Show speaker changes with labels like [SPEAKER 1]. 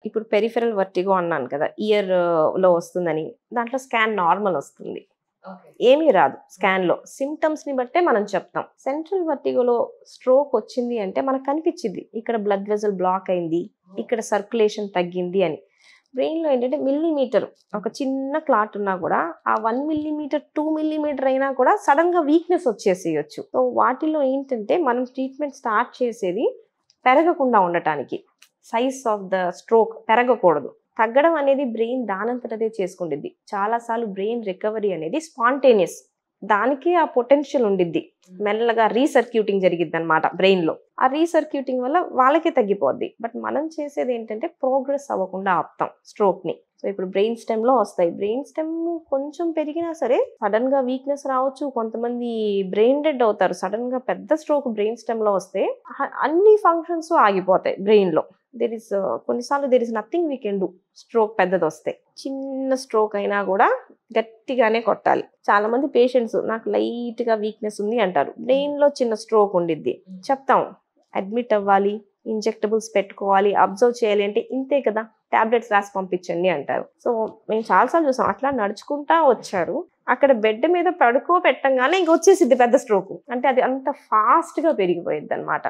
[SPEAKER 1] ఇప్పుడు peripheral vertigo అన్నాను కదా, ఇయర్ లో వస్తుందని. దాంట్లో స్కాన్ నార్మల్ వస్తుంది, ఏమీ రాదు స్కాన్ లో. సిమ్టమ్స్ ని బట్టే మనం చెప్తాం. సెంట్రల్ వర్టిగోలో స్ట్రోక్ వచ్చింది అంటే మనకు కనిపించింది, ఇక్కడ బ్లడ్ వెజల్ బ్లాక్ అయింది, ఇక్కడ సర్క్యులేషన్ తగ్గింది అని. బ్రెయిన్ లో ఏంటంటే మిల్లీమీటర్ ఒక చిన్న క్లాట్ ఉన్నా కూడా ఆ 1 మిల్లీమీటర్ 2 మిల్లీమీటర్ అయినా కూడా సడన్ గా వీక్నెస్ వచ్చేసేయచ్చు. సో వాటిలో ఏంటంటే మనం ట్రీట్మెంట్ స్టార్ట్ చేసేది పెరగకుండా ఉండటానికి. సైజ్ ఆఫ్ ద స్ట్రోక్ పెరగకూడదు. తగ్గడం అనేది బ్రెయిన్ దానంతటదే చేసుకుంటుంది. చాలాసార్లు బ్రెయిన్ రికవరీ అనేది స్పాంటేనియస్, దానికి ఆ పొటెన్షియల్ ఉండిద్ది. మెల్లగా రీసర్క్యూటింగ్ జరిగిద్ది అనమాట బ్రెయిన్ లో. ఆ రీసర్క్యూటింగ్ వల్ల వాళ్ళకే తగ్గిపోద్ది. బట్ మనం చేసేది ఏంటంటే ప్రోగ్రెస్ అవ్వకుండా ఆపుతాం స్ట్రోక్ ని. సో ఇప్పుడు బ్రెయిన్ స్టెమ్ లో వస్తాయి. బ్రెయిన్ స్టెమ్ కొంచెం పెరిగినా సరే సడన్ గా వీక్నెస్ రావచ్చు. కొంతమంది బ్రెయిన్ డెడ్ అవుతారు. సడన్ గా పెద్ద స్ట్రోక్ బ్రెయిన్ స్టెమ్ లో వస్తే అన్ని ఫంక్షన్స్ ఆగిపోతాయి బ్రెయిన్ లో. కొన్నిసార్లు there is nothing we can do. Stroke పెద్దది వస్తే, చిన్న స్ట్రోక్ అయినా కూడా గట్టిగానే కొట్టాలి. చాలా మంది పేషెంట్స్ నాకు లైట్ గా వీక్నెస్ ఉంది అంటారు, బ్రెయిన్ లో చిన్న స్ట్రోక్ ఉండిద్ది. చెప్తాం అడ్మిట్ అవ్వాలి, ఇంజెక్టబుల్స్ పెట్టుకోవాలి, అబ్జర్వ్ చేయాలి అంటే ఇంతే కదా, టాబ్లెట్స్ రాసి పంపించండి అంటారు. సో మేము చాలాసార్లు చూసాం, అట్లా నడుచుకుంటా వచ్చారు, అక్కడ బెడ్ మీద పడుకోబెట్టంగానే ఇంక వచ్చేసిద్ది పెద్ద స్ట్రోక్. అంటే అది అంత ఫాస్ట్ గా పెరిగిపోయిద్ది అనమాట.